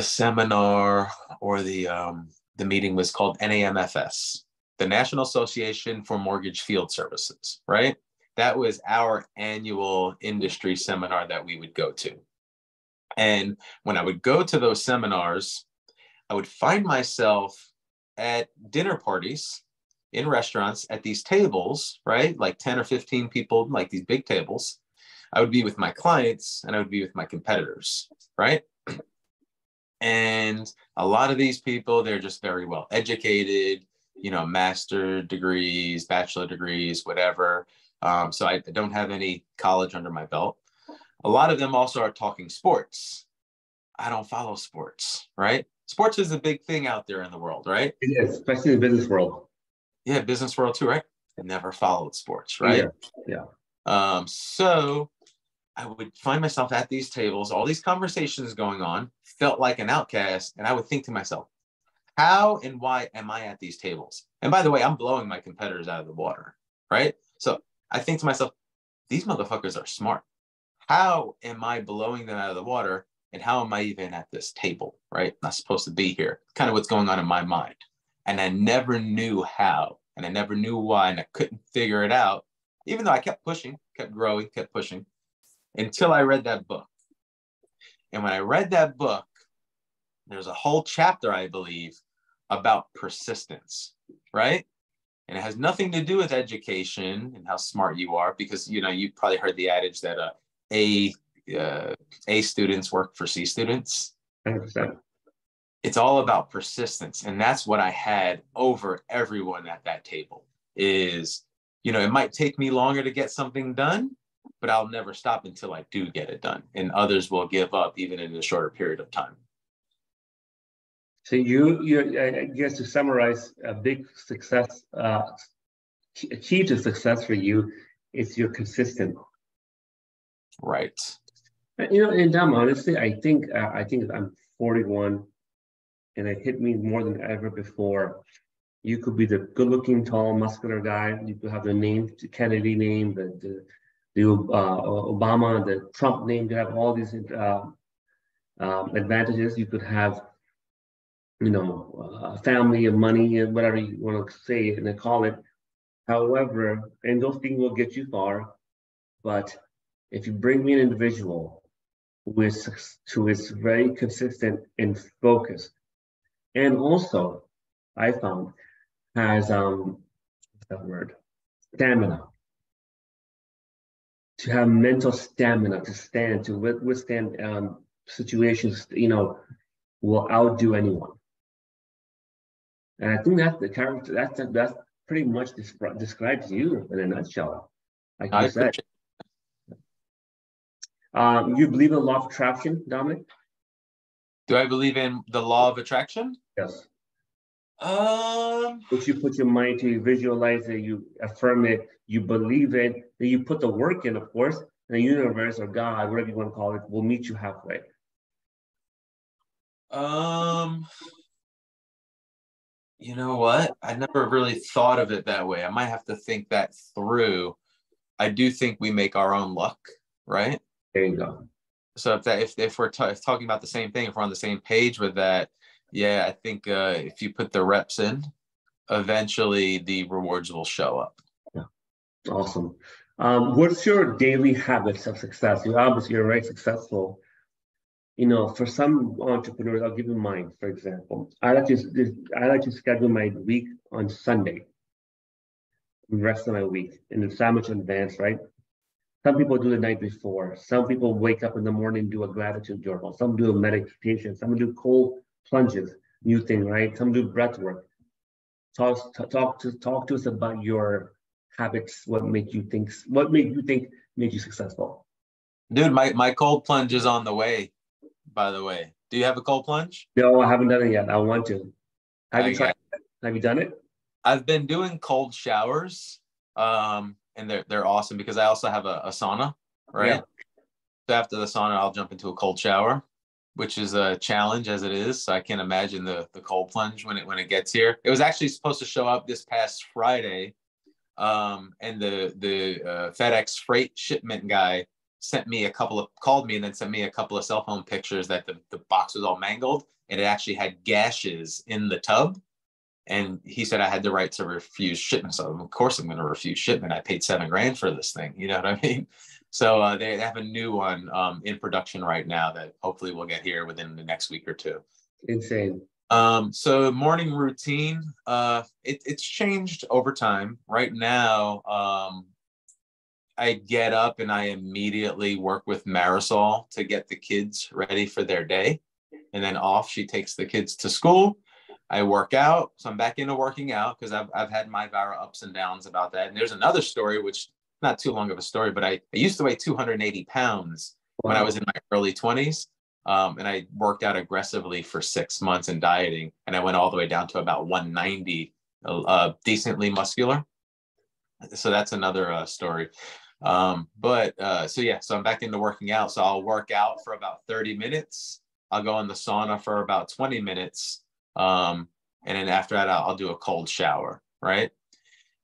seminar or the meeting was called NAMFS, the National Association for Mortgage Field Services, right? That was our annual industry seminar that we would go to. And when I would go to those seminars, I would find myself at dinner parties in restaurants at these tables, right? Like 10 or 15 people, like these big tables. I would be with my clients and I would be with my competitors, right? And a lot of these people, they're just very well educated, you know, master degrees, bachelor degrees, whatever. So I don't have any college under my belt. A lot of them also are talking sports. I don't follow sports, right? Sports is a big thing out there in the world, right? It is, especially in the business world. Yeah, business world too, right? I never followed sports, right? Yeah. So I would find myself at these tables, all these conversations going on, felt like an outcast, and I would think to myself, how and why am I at these tables? And by the way, I'm blowing my competitors out of the water, right? So I think to myself, these motherfuckers are smart. how am I blowing them out of the water? And how am I even at this table, right? I'm not supposed to be here. Kind of what's going on in my mind. And I never knew how, and I never knew why, and I couldn't figure it out, even though I kept pushing, kept growing, kept pushing, until I read that book. And when I read that book, there's a whole chapter, I believe, about persistence, right? And it has nothing to do with education and how smart you are, because, you know, you probably heard the adage that A students work for C students. 100%. It's all about persistence. And that's what I had over everyone at that table is, you know, it might take me longer to get something done, but I'll never stop until I do get it done. And others will give up even in a shorter period of time. So I guess to summarize, a big success, key to success for you is you're consistent. Right. You know, and Dom, honestly, I think I'm 41, and it hit me more than ever before. You could be the good-looking, tall, muscular guy. You could have the name, the Kennedy name, the Obama, the Trump name. You have all these advantages. You could have, you know, family and money and whatever you want to say and call it. However, and those things will get you far. But if you bring me an individual who is very consistent and focused, and also I found has what's that word? Stamina. To have mental stamina to stand, to withstand situations, you know, will outdo anyone. And I think that's the character. That's pretty much describes you in a nutshell, like you said. You believe in the law of attraction, Dominic? Do I believe in the law of attraction? Yes. If you put your mind to, you visualize it, you affirm it, you believe it, then you put the work in, of course, and the universe or God, whatever you want to call it, will meet you halfway. You know what? I never really thought of it that way. I might have to think that through. I do think we make our own luck, right? There you go. So if we're talking about the same thing, if we're on the same page with that, yeah, I think if you put the reps in, eventually the rewards will show up. Yeah, awesome. What's your daily habits of success? You're very successful. You know, for some entrepreneurs, I'll give you mine, for example. I like to schedule my week on Sunday, the rest of my week, and it's that much in advance, right? Some people do the night before. Some people wake up in the morning and do a gratitude journal. Some do a meditation. Some do cold plunges, new thing, right? Some do breath work. Talk to us about your habits. What made you think made you successful? Dude, my cold plunge is on the way, by the way. Do you have a cold plunge? No, I haven't done it yet. I want to. Have you tried it? Have you done it? I've been doing cold showers. And they're awesome because I also have a sauna, right? Yeah. So after the sauna, I'll jump into a cold shower, which is a challenge as it is. So I can't imagine the cold plunge when it gets here. It was actually supposed to show up this past Friday, and the FedEx freight shipment guy called me and then sent me a couple of cell phone pictures that the box was all mangled and it actually had gashes in the tub. And he said I had the right to refuse shipment. So of course I'm going to refuse shipment. I paid $7,000 for this thing. You know what I mean? So they have a new one in production right now that hopefully we'll get here within the next week or two. Insane. So morning routine, it's changed over time. Right now, I get up and I immediately work with Marisol to get the kids ready for their day. And then off, she takes the kids to school. I work out, so I'm back into working out because I've had my viral ups and downs about that. And there's another story, which not too long of a story, but I used to weigh 280 pounds when I was in my early 20s. And I worked out aggressively for 6 months in dieting, and I went all the way down to about 190, decently muscular. So that's another story. So I'm back into working out. So I'll work out for about 30 minutes. I'll go in the sauna for about 20 minutes. And then after that, I'll do a cold shower, right?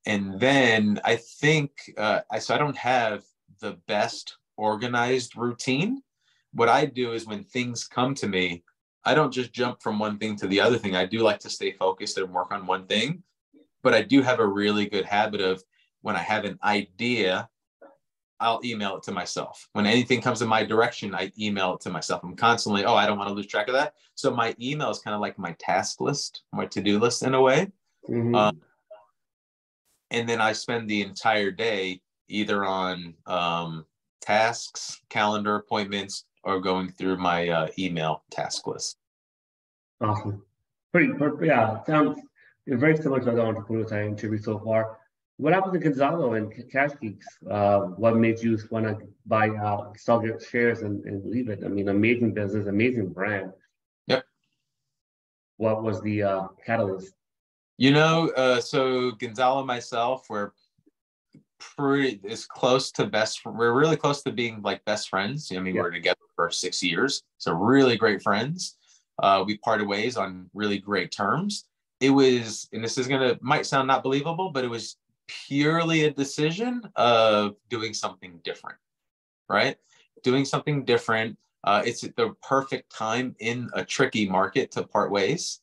And then I think, so I don't have the best organized routine. What I do is when things come to me, I don't just jump from one thing to the other thing. I do like to stay focused and work on one thing, but I do have a really good habit of when I have an idea, I'll email it to myself. When anything comes in my direction, I email it to myself. I'm constantly, I don't want to lose track of that. So my email is kind of like my task list, my to-do list in a way. Mm-hmm. And then I spend the entire day either on tasks, calendar appointments, or going through my email task list. Awesome. Pretty, yeah, sounds very similar to other entrepreneurs I interviewed so far. What happened to Gonzalo and Çǐ̌ci? What made you want to buy out, sell your shares and leave it? I mean, amazing business, amazing brand. Yep. What was the catalyst? So Gonzalo and myself were we're really close to being like best friends. I mean, We're together for 6 years. So really great friends. We parted ways on really great terms. It was, and this might sound not believable, but it was purely a decision of doing something different, right? Doing something different. It's the perfect time in a tricky market to part ways.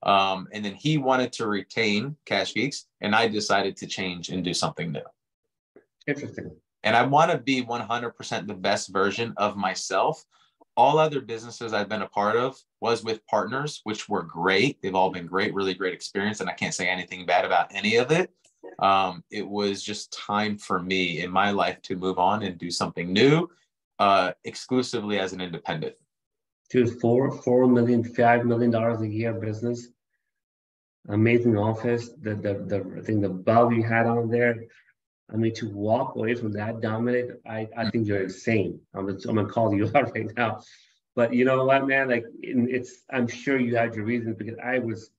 And then he wanted to retain Cash Geeks, and I decided to change and do something new. Interesting. And I want to be 100% the best version of myself. All other businesses I've been a part of was with partners, which were great. They've all been great, really great experience. And I can't say anything bad about any of it. It was just time for me in my life to move on and do something new, exclusively as an independent. Dude, $4 million, $5 million a year business. Amazing office. I think the bulb you had on there. I mean, to walk away from that, Dominic, I think you're insane. I'm gonna call you out right now. But you know what, man? Like, I'm sure you had your reasons, because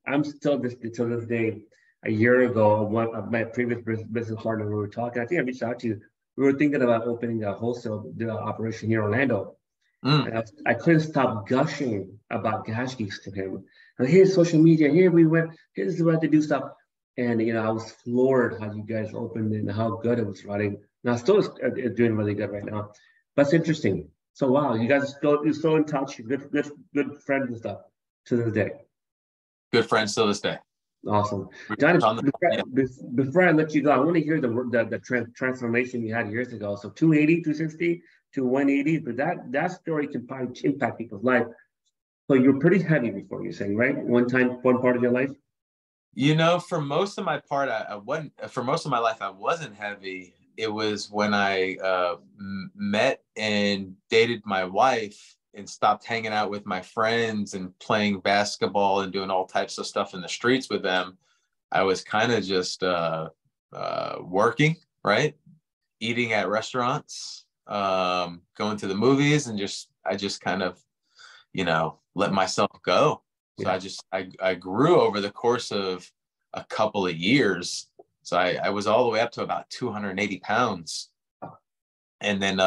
I'm still till this day. A year ago, one of my previous business partner, we were talking. I think I reached out to you. We were thinking about opening a wholesale operation here in Orlando. And I couldn't stop gushing about Cash Geeks to him. And here's social media. Here we went. Here's the way to do stuff. And I was floored how you guys opened and how good it was running. Now, still is doing really good right now. But it's interesting. So wow, you guys you're still in touch. Good friends and stuff to this day. Good friends to this day. Awesome. John, before I let you go, I want to hear the transformation you had years ago. So 280, 260 to 180, but that story can probably impact people's life. So you're pretty heavy before, you're saying, right? One part of your life? For most of my part, I wasn't. For most of my life, I wasn't heavy. It was when I met and dated my wife and stopped hanging out with my friends and playing basketball and doing all types of stuff in the streets with them. I was kind of just working, right? Eating at restaurants, going to the movies, and I just kind of, let myself go. So I grew over the course of a couple of years. So I was all the way up to about 280 pounds. And then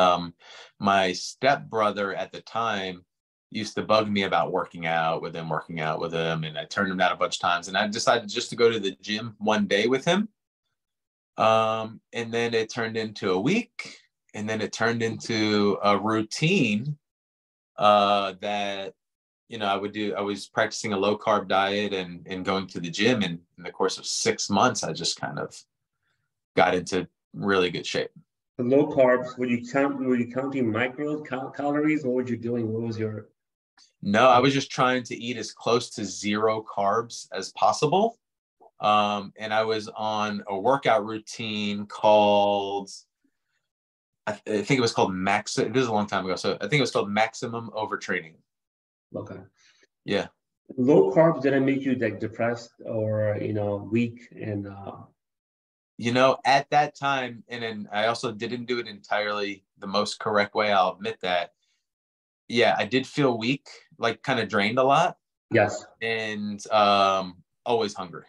my stepbrother at the time used to bug me about working out with him. And I turned him down a bunch of times. And I decided just to go to the gym one day with him. And then it turned into a week. And then it turned into a routine that, I would do. I was practicing a low carb diet and going to the gym. And in the course of 6 months, I just kind of got into really good shape. The low carbs, were you counting calories? What were you doing? What was your? No, I was just trying to eat as close to zero carbs as possible. And I was on a workout routine called, I think it was called This is a long time ago. So I think it was called Maximum Overtraining. Okay. Yeah. Low carbs didn't make you like depressed or, weak and, at that time, and then I also didn't do it entirely the most correct way. I'll admit that. Yeah, I did feel weak, like kind of drained a lot. Yes. And always hungry.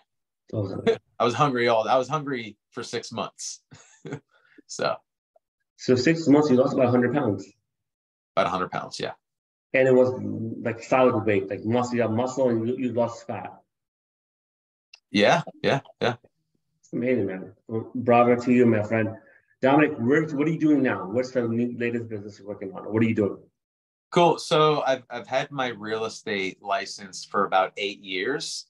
I was hungry for 6 months. So 6 months, you lost about 100 pounds. About 100 pounds, yeah. And it was like solid weight, like muscle. You have muscle and you lost fat. Yeah. It's amazing, man. Well, bravo to you, my friend. Dominick, what are you doing now? What's the latest business you're working on? What are you doing? Cool. So I've had my real estate license for about 8 years.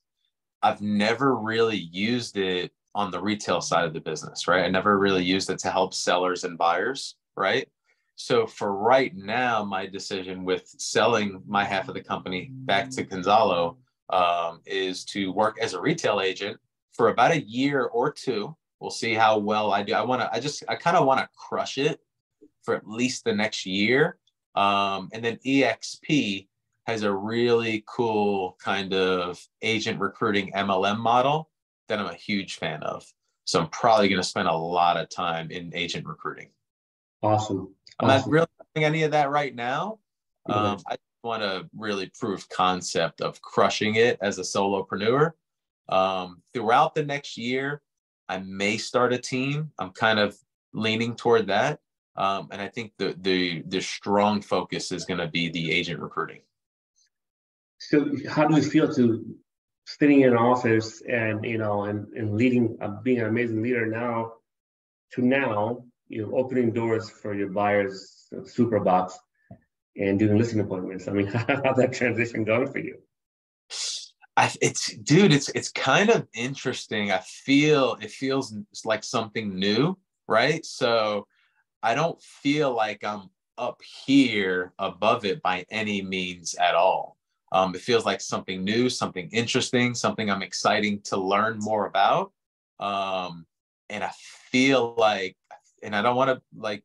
I've never really used it on the retail side of the business, right? I never really used it to help sellers and buyers, right? So for right now, my decision with selling my half of the company back to Gonzalo is to work as a retail agent for about a year or two. We'll see how well I do. I kind of want to crush it for at least the next year. And then EXP has a really cool kind of agent recruiting MLM model that I'm a huge fan of. So I'm probably going to spend a lot of time in agent recruiting. Awesome. I'm not really doing any of that right now. Okay. I want to really prove concept of crushing it as a solopreneur. Throughout the next year, I may start a team. I'm kind of leaning toward that. And I think the strong focus is going to be the agent recruiting. So how do you feel to sitting in an office and, and leading, being an amazing leader now, opening doors for your buyers, super box, and doing listing appointments? I mean, how's that transition going for you? It's kind of interesting. It feels like something new, right? So I don't feel like I'm up here above it by any means at all. It feels like something new, something interesting, something I'm excited to learn more about. And I feel like, and I don't want to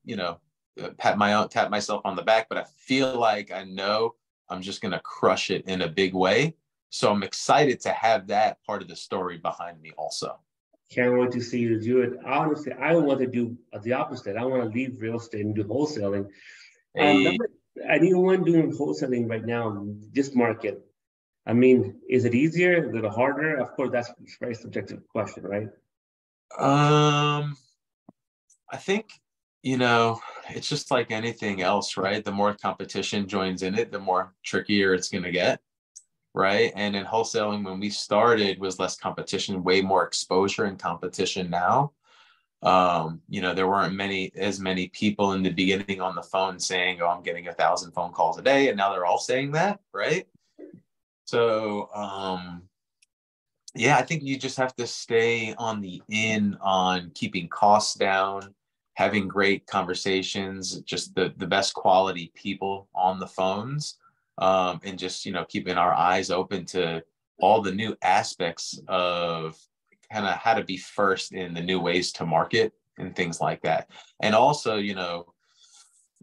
pat myself on the back, but I feel like I know I'm just going to crush it in a big way. So I'm excited to have that part of the story behind me also. Can't wait to see you do it. Honestly, I want to do the opposite. I want to leave real estate and do wholesaling. Anyone doing wholesaling right now, this market, I mean, is it easier? A little harder? Of course, that's a very subjective question, right? I think, it's just like anything else, right? The more competition joins in it, the more trickier it's going to get, right? And in wholesaling, when we started, was less competition, way more exposure and competition now. There weren't as many people in the beginning on the phone saying, oh, I'm getting 1,000 phone calls a day. And now they're all saying that, right? So, I think you just have to stay on keeping costs down, having great conversations, just the best quality people on the phones, and just, keeping our eyes open to all the new aspects of kind of how to be first in the new ways to market and things like that. And also,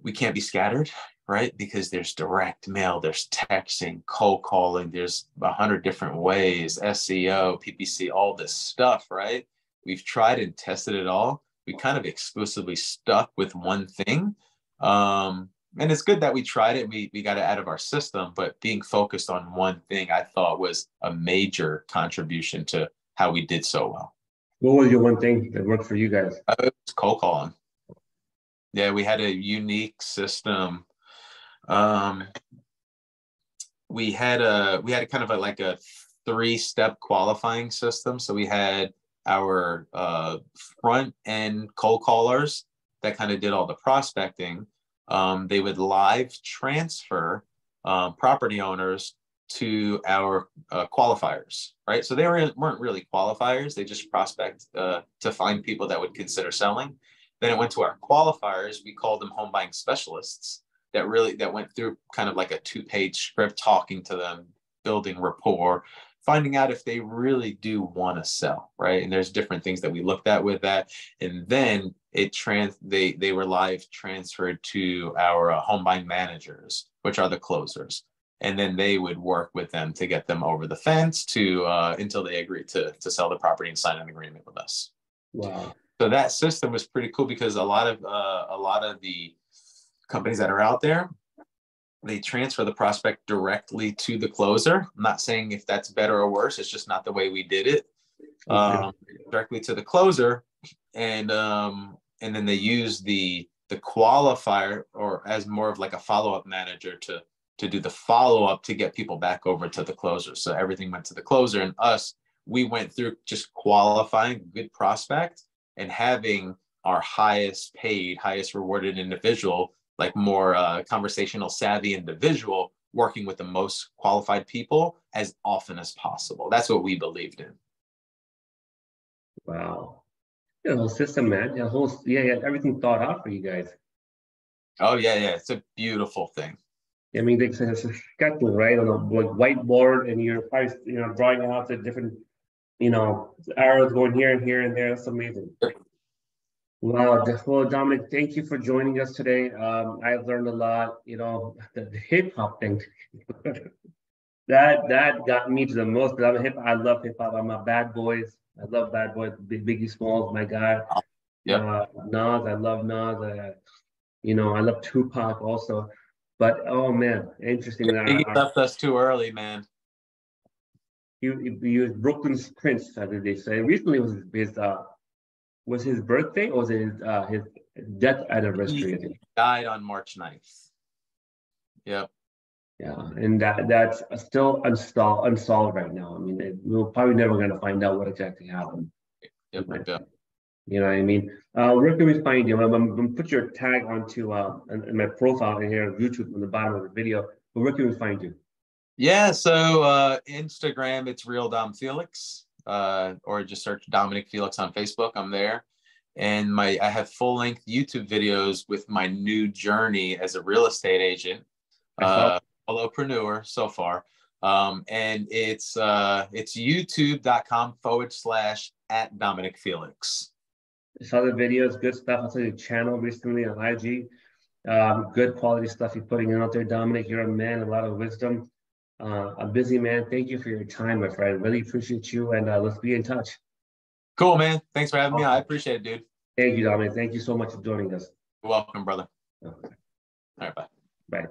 we can't be scattered, right? Because there's direct mail, there's texting, cold calling, there's 100 different ways, SEO, PPC, all this stuff, right? We've tried and tested it all. We kind of exclusively stuck with one thing. And it's good that we tried it. We got it out of our system, but being focused on one thing, I thought was a major contribution to how we did so well. What was your one thing that worked for you guys? It was cold calling. Yeah, we had a unique system. We had a kind of like a 3-step qualifying system. So we had our front end cold callers that kind of did all the prospecting. They would live transfer property owners to our qualifiers, right? So they weren't really qualifiers. They just prospect to find people that would consider selling. Then it went to our qualifiers. We called them home buying specialists that went through kind of like a 2-page script, talking to them, building rapport, finding out if they really do want to sell, right? And there's different things that we looked at with that. And then they were live transferred to our home buying managers, which are the closers. And then they would work with them to get them over the fence until they agreed to sell the property and sign an agreement with us. Wow. So that system was pretty cool because a lot of the companies that are out there, they transfer the prospect directly to the closer. I'm not saying if that's better or worse. It's just not the way we did it. Directly to the closer, and then they use the qualifier or as more of like a follow-up manager to do the follow-up to get people back over to the closer. So everything went to the closer, and we went through just qualifying good prospect and having our highest paid, highest rewarded individual, like more conversational savvy individual, working with the most qualified people as often as possible. That's what we believed in. Wow. The whole system, man. The whole, everything thought out for you guys. Oh yeah, yeah. It's a beautiful thing. I mean, it's a schedule, right? On a like whiteboard, and you're probably, drawing out the different, arrows going here and here and there. That's amazing. Wow. Well, Dominic, thank you for joining us today. I've learned a lot. The hip hop thing. that got me to the most. I love hip hop. I'm a Bad Boys. I love Bad Boys. Biggie Smalls, my guy. Yep. Nas, I love Nas. I love Tupac also. But oh man, interesting. He left us too early, man. He was Brooklyn's Prince, as they say. Recently was his birthday, or was it his death anniversary? I think. He died on March 9th. Yep. Yeah, and that's still unsolved right now. I mean, we're probably never going to find out what exactly happened. Yep. You know what I mean? Where can we find you? I'm going to put your tag onto in my profile in here on YouTube on the bottom of the video. But where can we find you? Yeah, so Instagram, it's Real Dom Felix, or just search Dominick Felix on Facebook. I'm there. And I have full-length YouTube videos with my new journey as a real estate agent, solopreneur so far. And it's youtube.com/@Dominick Felix. I saw the videos, good stuff. I saw your channel recently on IG. Good quality stuff you're putting out there, Dominic. You're a man, a lot of wisdom. A busy man. Thank you for your time, my friend. Really appreciate you, and let's be in touch. Cool, man. Thanks for having me. I appreciate it, dude. Thank you, Dominic. Thank you so much for joining us. You're welcome, brother. Okay. All right, bye. Bye.